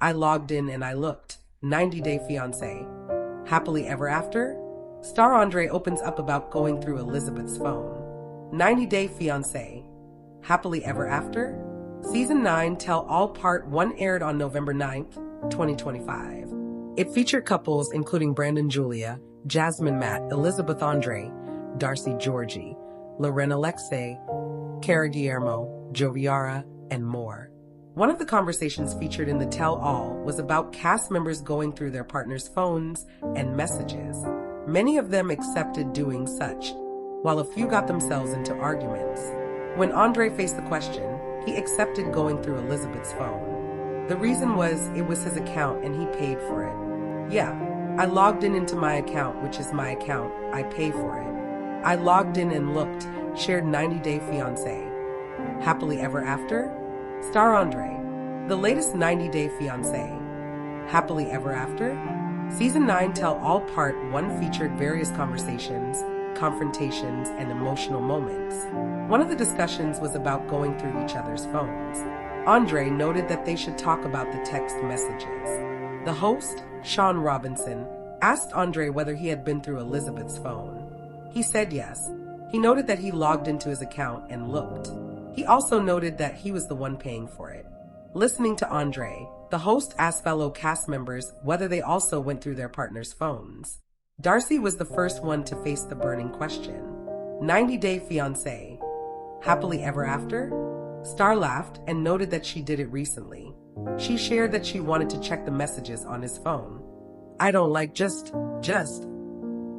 I logged in and I looked. 90-day fiancé. Happily ever after? Star Andrei opens up about going through Elizabeth's phone. 90-day fiancé. Happily ever after? Season 9 Tell All Part 1 aired on November 9th, 2025. It featured couples including Brandon Julia, Jasmine Matt, Elizabeth Andrei, Darcy Georgie, Loren Alexei, Cara Guillermo, Joviara, and more. One of the conversations featured in the Tell All was about cast members going through their partners' phones and messages. Many of them accepted doing such, while a few got themselves into arguments. When Andrei faced the question, he accepted going through Elizabeth's phone. The reason was it was his account and he paid for it. Yeah, I logged into my account, which is my account. I pay for it. I logged in and looked, shared 90-day fiancé. Happily ever after? Star Andrei. The latest 90-day fiancé. Happily ever after? Season 9 Tell All Part 1 featured various conversations, confrontations, and emotional moments. One of the discussions was about going through each other's phones. Andrei noted that they should talk about the text messages. The host, Sean Robinson, asked Andrei whether he had been through Elizabeth's phone. He said yes. He noted that he logged into his account and looked. He also noted that he was the one paying for it. Listening to Andrei, the host asked fellow cast members whether they also went through their partner's phones. Darcy was the first one to face the burning question. 90-day fiancé. Happily ever after? Star laughed and noted that she did it recently. She shared that she wanted to check the messages on his phone. I don't like just.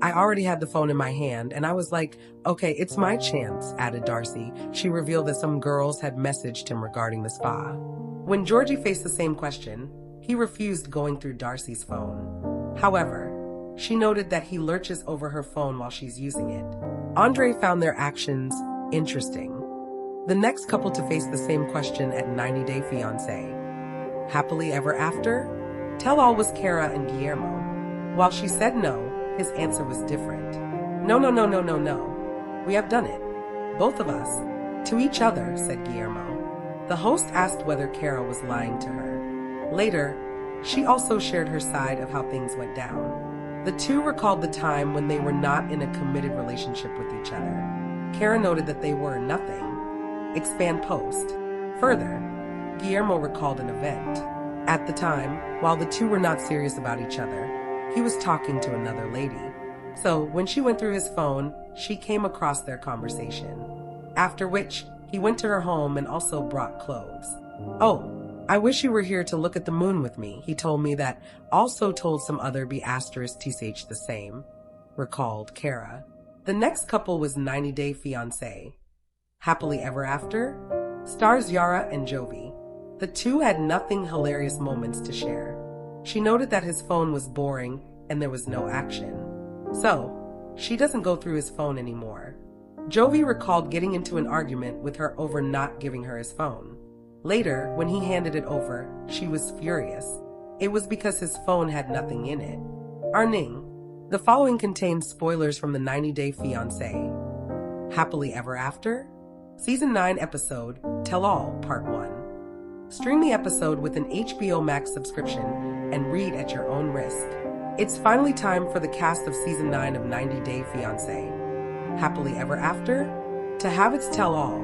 I already had the phone in my hand and I was like, okay, it's my chance, added Darcy. She revealed that some girls had messaged him regarding the spa. When Georgie faced the same question, he refused going through Darcy's phone. However, she noted that he lurches over her phone while she's using it. Andrei found their actions interesting. The next couple to face the same question at 90-day fiancé. Happily ever after? Tell All was Cara and Guillermo. While she said no, his answer was different. No. We have done it. Both of us. To each other, said Guillermo. The host asked whether Cara was lying to her. Later, she also shared her side of how things went down. The two recalled the time when they were not in a committed relationship with each other. Cara noted that they were nothing. Expand post. Further, Guillermo recalled an event. At the time, while the two were not serious about each other, he was talking to another lady. So when she went through his phone, she came across their conversation. After which, he went to her home and also brought clothes. Oh, I wish you were here to look at the moon with me. He told me that, also told some other *TCH the same, recalled Cara. The next couple was 90-day fiancé. Happily ever after? Stars Yara and Jovi. The two had nothing hilarious moments to share. She noted that his phone was boring and there was no action. So, she doesn't go through his phone anymore. Jovi recalled getting into an argument with her over not giving her his phone. Later, when he handed it over, she was furious. It was because his phone had nothing in it. Arning. The following contains spoilers from the 90-day fiancé. Happily ever after? Season 9 episode, Tell All, Part 1. Stream the episode with an HBO Max subscription and read at your own risk. It's finally time for the cast of Season 9 of 90-Day Fiancé. Happily ever after? To have its tell all,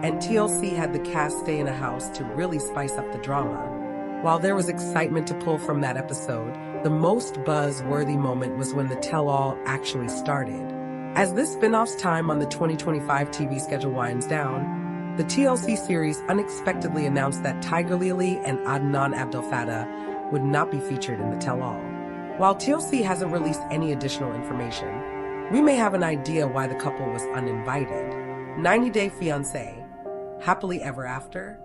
and TLC had the cast stay in a house to really spice up the drama. While there was excitement to pull from that episode, the most buzz-worthy moment was when the tell-all actually started. As this spin-off's time on the 2025 TV schedule winds down, the TLC series unexpectedly announced that Tiger Lily and Adnan Abdel Fattah would not be featured in the tell-all. While TLC hasn't released any additional information, we may have an idea why the couple was uninvited. 90-Day Fiancé. Happily ever after?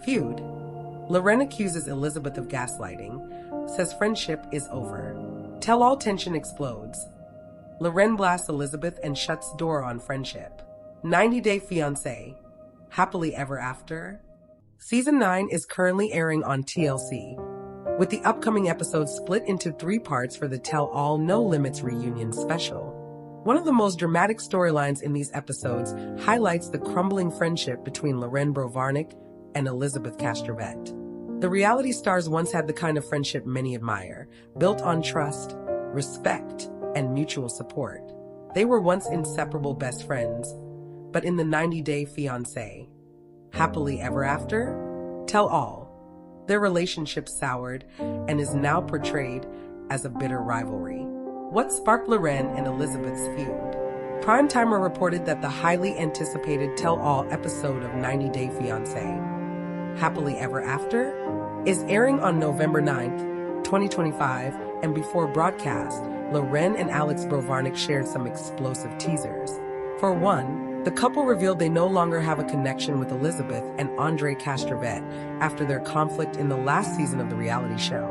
Feud. Loren accuses Elizabeth of gaslighting, says friendship is over. Tell-all tension explodes. Loren blasts Elizabeth and shuts door on friendship. 90-Day Fiancé. Happily ever after? Season 9 is currently airing on TLC, with the upcoming episodes split into 3 parts for the Tell All No Limits reunion special. One of the most dramatic storylines in these episodes highlights the crumbling friendship between Loren Brovarnik and Elizabeth Castravet. The reality stars once had the kind of friendship many admire, built on trust, respect, and mutual support. They were once inseparable best friends, but in the 90-Day Fiancé, happily ever after, tell all, their relationship soured and is now portrayed as a bitter rivalry. What sparked Loren and Elizabeth's feud? Primetimer reported that the highly anticipated tell-all episode of 90-Day Fiancé, Happily Ever After, is airing on November 9th, 2025, and before broadcast, Loren and Alex Brovarnik shared some explosive teasers. For one, the couple revealed they no longer have a connection with Elizabeth and Andrei Castravet after their conflict in the last season of the reality show.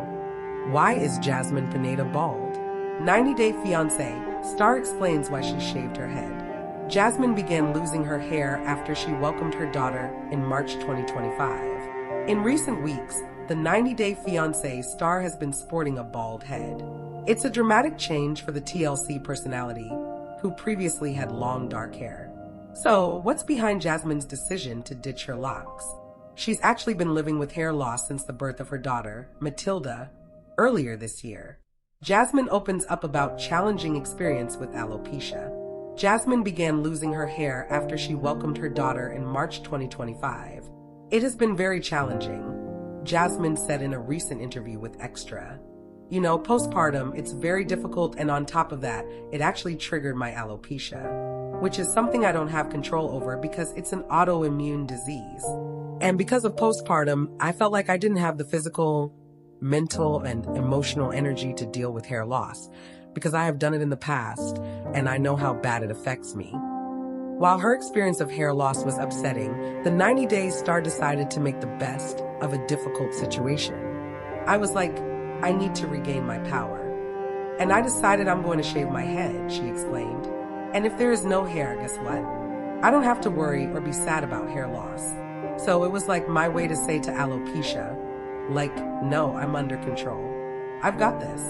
Why is Jasmine Pineda bald? 90-Day Fiancé, star explains why she shaved her head. Jasmine began losing her hair after she welcomed her daughter in March 2025. In recent weeks, the 90-Day Fiancé star has been sporting a bald head. It's a dramatic change for the TLC personality, who previously had long dark hair. So, what's behind Jasmine's decision to ditch her locks? She's actually been living with hair loss since the birth of her daughter, Matilda, earlier this year. Jasmine opens up about challenging experience with alopecia. Jasmine began losing her hair after she welcomed her daughter in March 2025. It has been very challenging, Jasmine said in a recent interview with Extra. You know, postpartum, it's very difficult, and on top of that, it actually triggered my alopecia, which is something I don't have control over because it's an autoimmune disease. And because of postpartum, I felt like I didn't have the physical, mental, and emotional energy to deal with hair loss because I have done it in the past and I know how bad it affects me. While her experience of hair loss was upsetting, the 90 Days star decided to make the best of a difficult situation. I was like, I need to regain my power. And I decided I'm going to shave my head, she explained. And if there is no hair, guess what? I don't have to worry or be sad about hair loss. So it was like my way to say to alopecia, like, no, I'm under control. I've got this.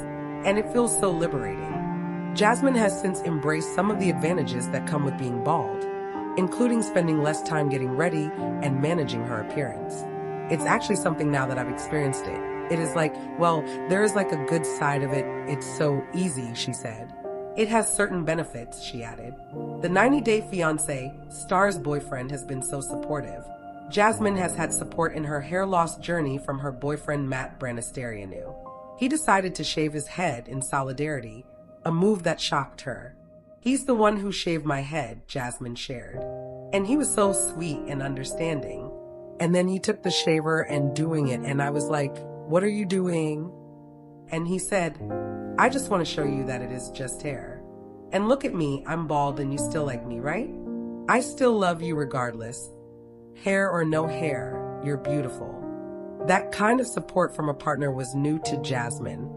And it feels so liberating. Jasmine has since embraced some of the advantages that come with being bald, including spending less time getting ready and managing her appearance. It's actually something now that I've experienced it. It is like, well, there is like a good side of it. It's so easy, she said. It has certain benefits, she added. The 90-Day Fiancé star's boyfriend has been so supportive. Jasmine has had support in her hair loss journey from her boyfriend Matt Branasterianu. He decided to shave his head in solidarity, a move that shocked her. He's the one who shaved my head, Jasmine shared. And he was so sweet and understanding. And then he took the shaver and doing it, and I was like, what are you doing? And he said, I just want to show you that it is just hair. And look at me, I'm bald and you still like me, right? I still love you regardless. Hair or no hair, you're beautiful. That kind of support from a partner was new to Jasmine,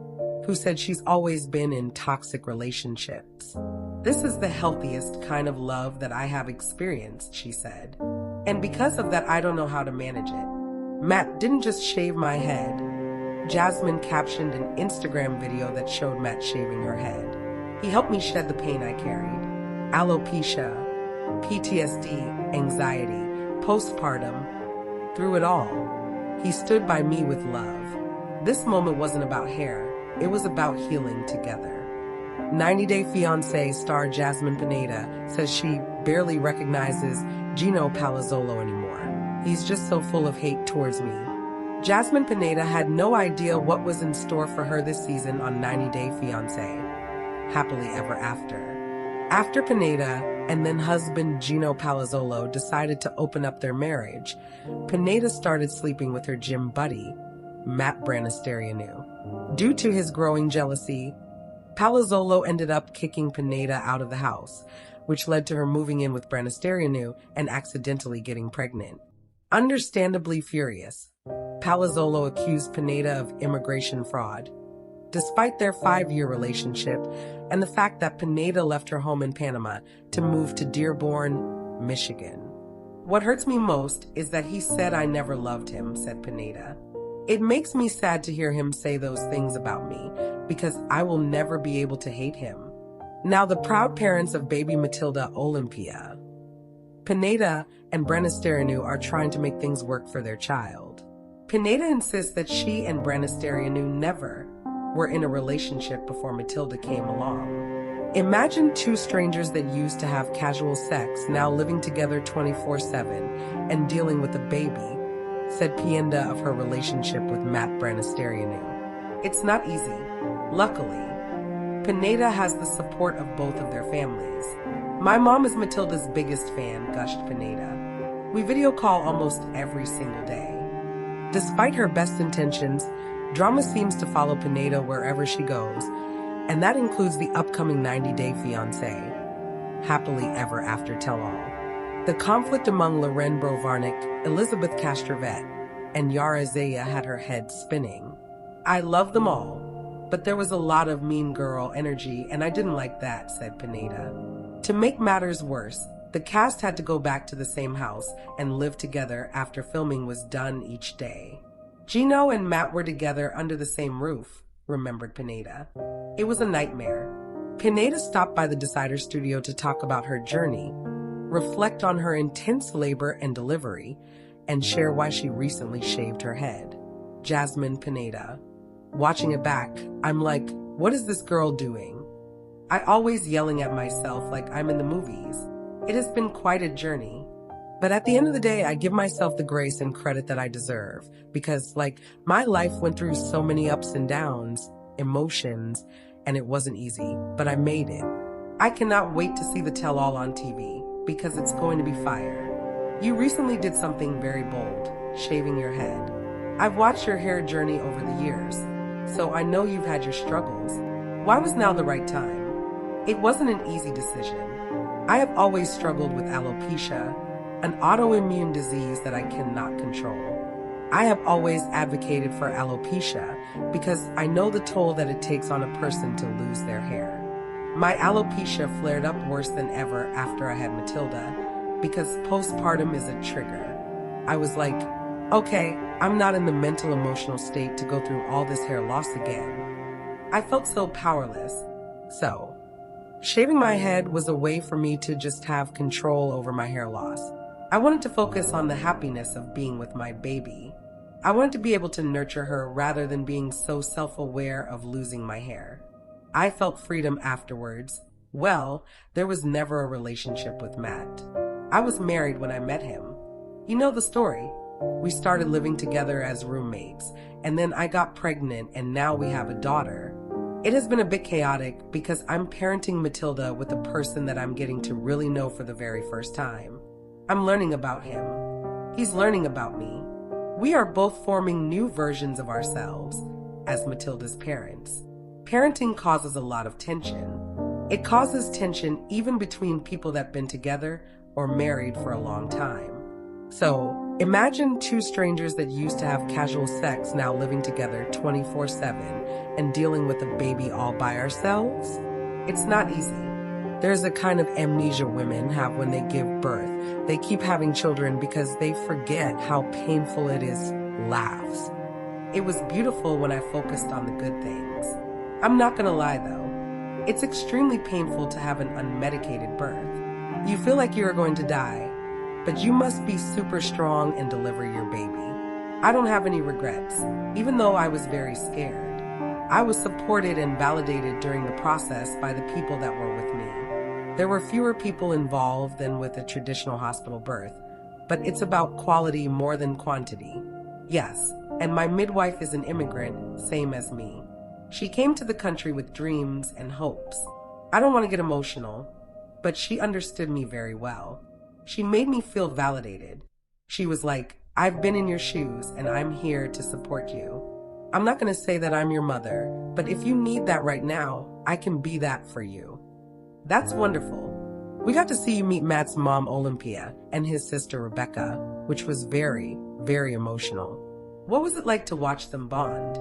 who said she's always been in toxic relationships. This is the healthiest kind of love that I have experienced, she said. And because of that, I don't know how to manage it. Matt didn't just shave my head. Jasmine captioned an Instagram video that showed Matt shaving her head. He helped me shed the pain I carried. Alopecia, PTSD, anxiety, postpartum, through it all. He stood by me with love. This moment wasn't about hair. It was about healing together. 90-Day Fiancé star Jasmine Pineda says she barely recognizes Gino Palazzolo anymore. He's just so full of hate towards me. Jasmine Pineda had no idea what was in store for her this season on 90-Day Fiancé, Happily Ever After. After Pineda and then husband Gino Palazzolo decided to open up their marriage, Pineda started sleeping with her gym buddy, Matt Branasterianu. Due to his growing jealousy, Palazzolo ended up kicking Pineda out of the house, which led to her moving in with Branasterianu and accidentally getting pregnant. Understandably furious, Palazzolo accused Pineda of immigration fraud. Despite their 5-year relationship and the fact that Pineda left her home in Panama to move to Dearborn, Michigan. What hurts me most is that he said I never loved him, said Pineda. It makes me sad to hear him say those things about me because I will never be able to hate him. Now the proud parents of baby Matilda Olympia, Pineda and Branasterianu are trying to make things work for their child. Pineda insists that she and Branisterianu never were in a relationship before Matilda came along. Imagine two strangers that used to have casual sex now living together 24/7 and dealing with a baby, said Pineda of her relationship with Matt Branisterianu. It's not easy. Luckily, Pineda has the support of both of their families. My mom is Matilda's biggest fan, gushed Pineda. We video call almost every single day. Despite her best intentions, drama seems to follow Pineda wherever she goes, and that includes the upcoming 90-day Fiancé, happily ever after tell-all. The conflict among Loren Brovarnik, Elizabeth Castravet, and Yara Zaya had her head spinning. I love them all, but there was a lot of mean girl energy, and I didn't like that, said Pineda. To make matters worse, the cast had to go back to the same house and live together after filming was done each day. Gino and Matt were together under the same roof, remembered Pineda. It was a nightmare. Pineda stopped by the Decider studio to talk about her journey, reflect on her intense labor and delivery, and share why she recently shaved her head. Jasmine Pineda. Watching it back, I'm like, what is this girl doing? I always yelling at myself like I'm in the movies. It has been quite a journey. But at the end of the day, I give myself the grace and credit that I deserve because, my life went through so many ups and downs, emotions, and it wasn't easy, but I made it. I cannot wait to see the tell-all on TV because it's going to be fire. You recently did something very bold, shaving your head. I've watched your hair journey over the years, so I know you've had your struggles. Why was now the right time? It wasn't an easy decision. I have always struggled with alopecia, an autoimmune disease that I cannot control. I have always advocated for alopecia because I know the toll that it takes on a person to lose their hair. My alopecia flared up worse than ever after I had Matilda because postpartum is a trigger. I was like, okay, I'm not in the mental emotional state to go through all this hair loss again. I felt so powerless. So, shaving my head was a way for me to just have control over my hair loss. I wanted to focus on the happiness of being with my baby. I wanted to be able to nurture her rather than being so self-aware of losing my hair. I felt freedom afterwards. Well, there was never a relationship with Matt. I was married when I met him. You know the story. We started living together as roommates, and then I got pregnant, and now we have a daughter. It has been a bit chaotic because I'm parenting Matilda with a person that I'm getting to really know for the very first time. I'm learning about him. He's learning about me. We are both forming new versions of ourselves as Matilda's parents. Parenting causes a lot of tension. It causes tension even between people that have been together or married for a long time. So, imagine two strangers that used to have casual sex now living together 24/7 and dealing with a baby all by ourselves. It's not easy. There's a kind of amnesia women have when they give birth. They keep having children because they forget how painful it is. Laughs. It was beautiful when I focused on the good things. I'm not gonna lie though. It's extremely painful to have an unmedicated birth. You feel like you're going to die, but you must be super strong and deliver your baby. I don't have any regrets, even though I was very scared. I was supported and validated during the process by the people that were with me. There were fewer people involved than with a traditional hospital birth, but it's about quality more than quantity. Yes, and my midwife is an immigrant, same as me. She came to the country with dreams and hopes. I don't want to get emotional, but she understood me very well. She made me feel validated. She was like, I've been in your shoes and I'm here to support you. I'm not going to say that I'm your mother, but if you need that right now, I can be that for you. That's wonderful. We got to see you meet Matt's mom, Olympia, and his sister, Rebecca, which was very, very emotional. What was it like to watch them bond?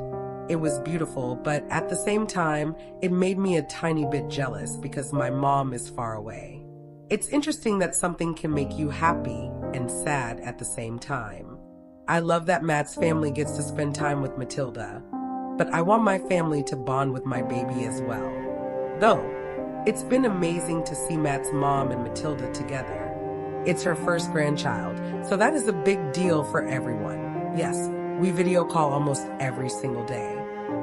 It was beautiful, but at the same time, it made me a tiny bit jealous because my mom is far away. It's interesting that something can make you happy and sad at the same time. I love that Matt's family gets to spend time with Matilda, but I want my family to bond with my baby as well. Though, it's been amazing to see Matt's mom and Matilda together. It's her first grandchild, so that is a big deal for everyone. Yes, We video call almost every single day.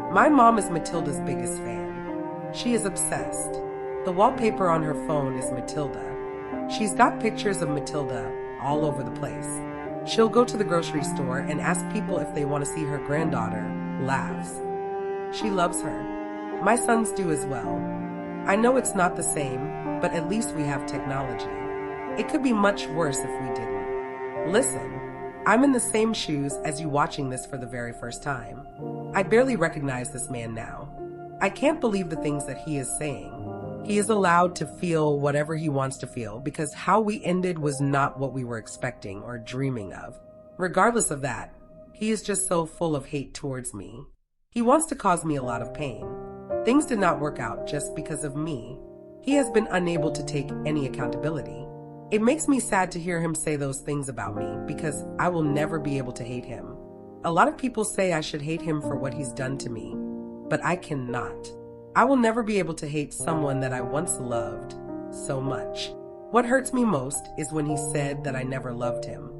My mom is Matilda's biggest fan. She is obsessed. The wallpaper on her phone is Matilda. She's got pictures of Matilda all over the place. She'll go to the grocery store and ask people if they want to see her granddaughter. Laughs. She loves her. My sons do as well. I know it's not the same, but at least we have technology. It could be much worse if we didn't. Listen, I'm in the same shoes as you watching this for the very first time. I barely recognize this man now. I can't believe the things that he is saying. He is allowed to feel whatever he wants to feel because how we ended was not what we were expecting or dreaming of. Regardless of that, he is just so full of hate towards me. He wants to cause me a lot of pain. Things did not work out just because of me. He has been unable to take any accountability. It makes me sad to hear him say those things about me because I will never be able to hate him. A lot of people say I should hate him for what he's done to me, but I cannot. I will never be able to hate someone that I once loved so much. What hurts me most is when he said that I never loved him.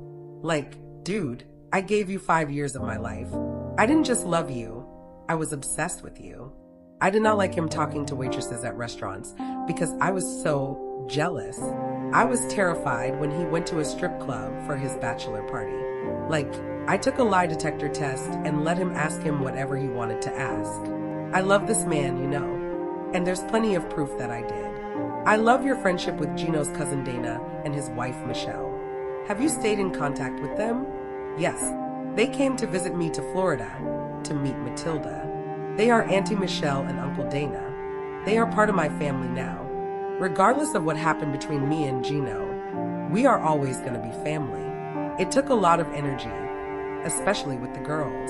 Like, dude, I gave you 5 years of my life. I didn't just love you, I was obsessed with you. I did not like him talking to waitresses at restaurants because I was so jealous. I was terrified when he went to a strip club for his bachelor party. Like, I took a lie detector test and let him ask him whatever he wanted to ask. I love this man, you know, and there's plenty of proof that I did. I love your friendship with Gino's cousin Dana and his wife Michelle. Have you stayed in contact with them? Yes, they came to visit me to Florida to meet Matilda. They are Auntie Michelle and Uncle Dana. They are part of my family now. Regardless of what happened between me and Gino, we are always going to be family. It took a lot of energy, especially with the girls.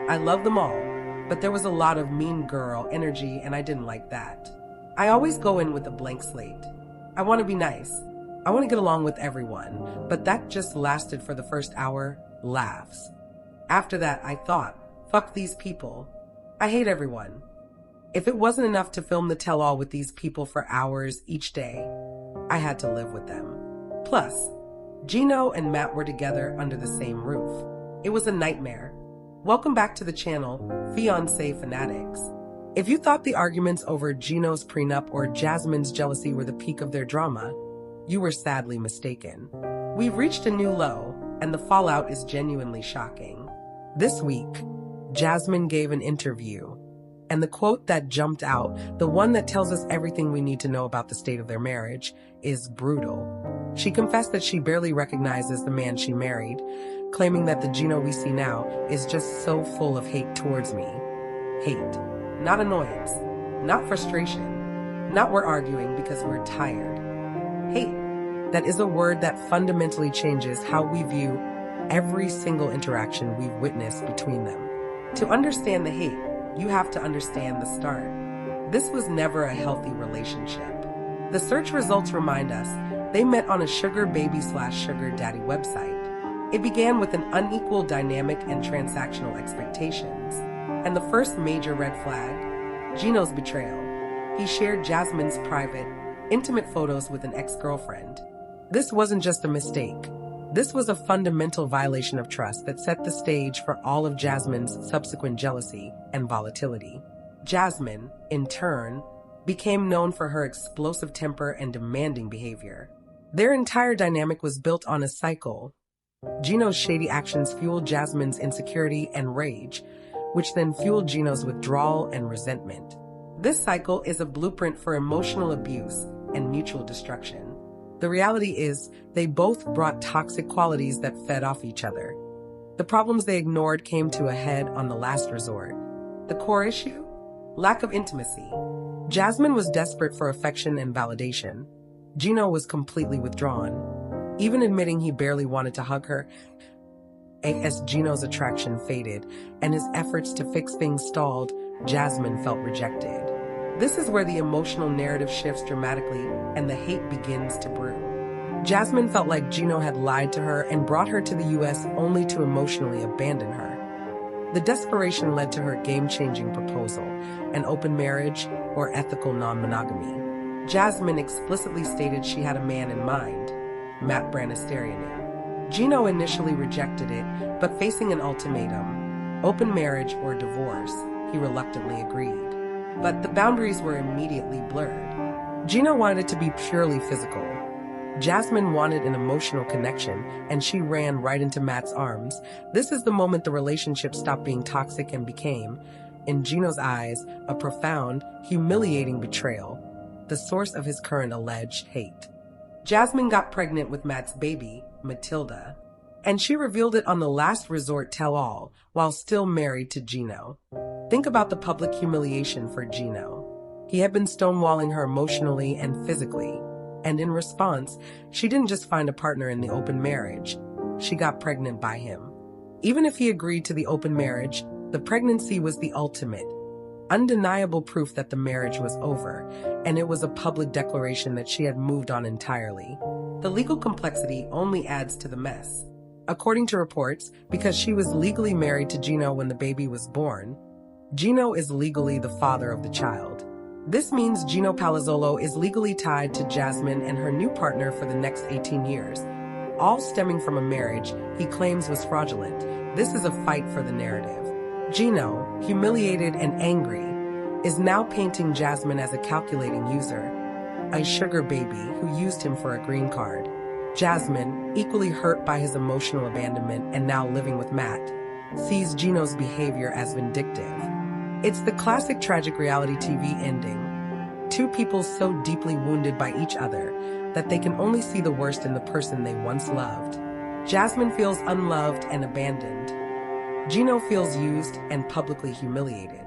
I love them all, but there was a lot of mean girl energy and I didn't like that. I always go in with a blank slate. I want to be nice. I want to get along with everyone, but that just lasted for the first hour. Laughs. After that, I thought, fuck these people. I hate everyone. If it wasn't enough to film the tell-all with these people for hours each day, I had to live with them. Plus, Gino and Matt were together under the same roof. It was a nightmare. Welcome back to the channel, Fiancé Fanatics. If you thought the arguments over Gino's prenup or Jasmine's jealousy were the peak of their drama, you were sadly mistaken. We've reached a new low, and the fallout is genuinely shocking. This week, Jasmine gave an interview, and the quote that jumped out, the one that tells us everything we need to know about the state of their marriage, is brutal. She confessed that she barely recognizes the man she married, claiming that the Gino we see now is just so full of hate towards me. Hate. Not annoyance. Not frustration. Not we're arguing because we're tired. Hate. That is a word that fundamentally changes how we view every single interaction we've witnessed between them. To understand the hate, you have to understand the start. This was never a healthy relationship. The search results remind us they met on a sugar baby/sugar daddy website. It began with an unequal dynamic and transactional expectations. And the first major red flag, Gino's betrayal. He shared Jasmine's private, intimate photos with an ex-girlfriend. This wasn't just a mistake. This was a fundamental violation of trust that set the stage for all of Jasmine's subsequent jealousy and volatility. Jasmine, in turn, became known for her explosive temper and demanding behavior. Their entire dynamic was built on a cycle. Gino's shady actions fueled Jasmine's insecurity and rage, which then fueled Gino's withdrawal and resentment. This cycle is a blueprint for emotional abuse and mutual destruction. The reality is, they both brought toxic qualities that fed off each other. The problems they ignored came to a head on the last resort. The core issue? Lack of intimacy. Jasmine was desperate for affection and validation. Gino was completely withdrawn, even admitting he barely wanted to hug her. As Gino's attraction faded and his efforts to fix things stalled, Jasmine felt rejected. This is where the emotional narrative shifts dramatically and the hate begins to brew. Jasmine felt like Gino had lied to her and brought her to the US only to emotionally abandon her. The desperation led to her game-changing proposal, an open marriage or ethical non-monogamy. Jasmine explicitly stated she had a man in mind, Matt Branasterianu. Gino initially rejected it, but facing an ultimatum, Open marriage or divorce, he reluctantly agreed. But the boundaries were immediately blurred. Gino wanted it to be purely physical. Jasmine wanted an emotional connection, and she ran right into Matt's arms. This is the moment the relationship stopped being toxic and became, in Gino's eyes, a profound, humiliating betrayal, the source of his current alleged hate. Jasmine got pregnant with Matt's baby, Matilda, and she revealed it on the last resort tell-all while still married to Gino. Think about the public humiliation for Gino. He had been stonewalling her emotionally and physically, and in response, she didn't just find a partner in the open marriage, she got pregnant by him. Even if he agreed to the open marriage, the pregnancy was the ultimate, undeniable proof that the marriage was over, and it was a public declaration that she had moved on entirely. The legal complexity only adds to the mess. According to reports, because she was legally married to Gino when the baby was born, Gino is legally the father of the child. This means Gino Palazzolo is legally tied to Jasmine and her new partner for the next 18 years, all stemming from a marriage he claims was fraudulent. This is a fight for the narrative. Gino, humiliated and angry, is now painting Jasmine as a calculating user, a sugar baby who used him for a green card. Jasmine, equally hurt by his emotional abandonment and now living with Matt, sees Gino's behavior as vindictive. It's the classic tragic reality TV ending. Two people so deeply wounded by each other that they can only see the worst in the person they once loved. Jasmine feels unloved and abandoned. Gino feels used and publicly humiliated.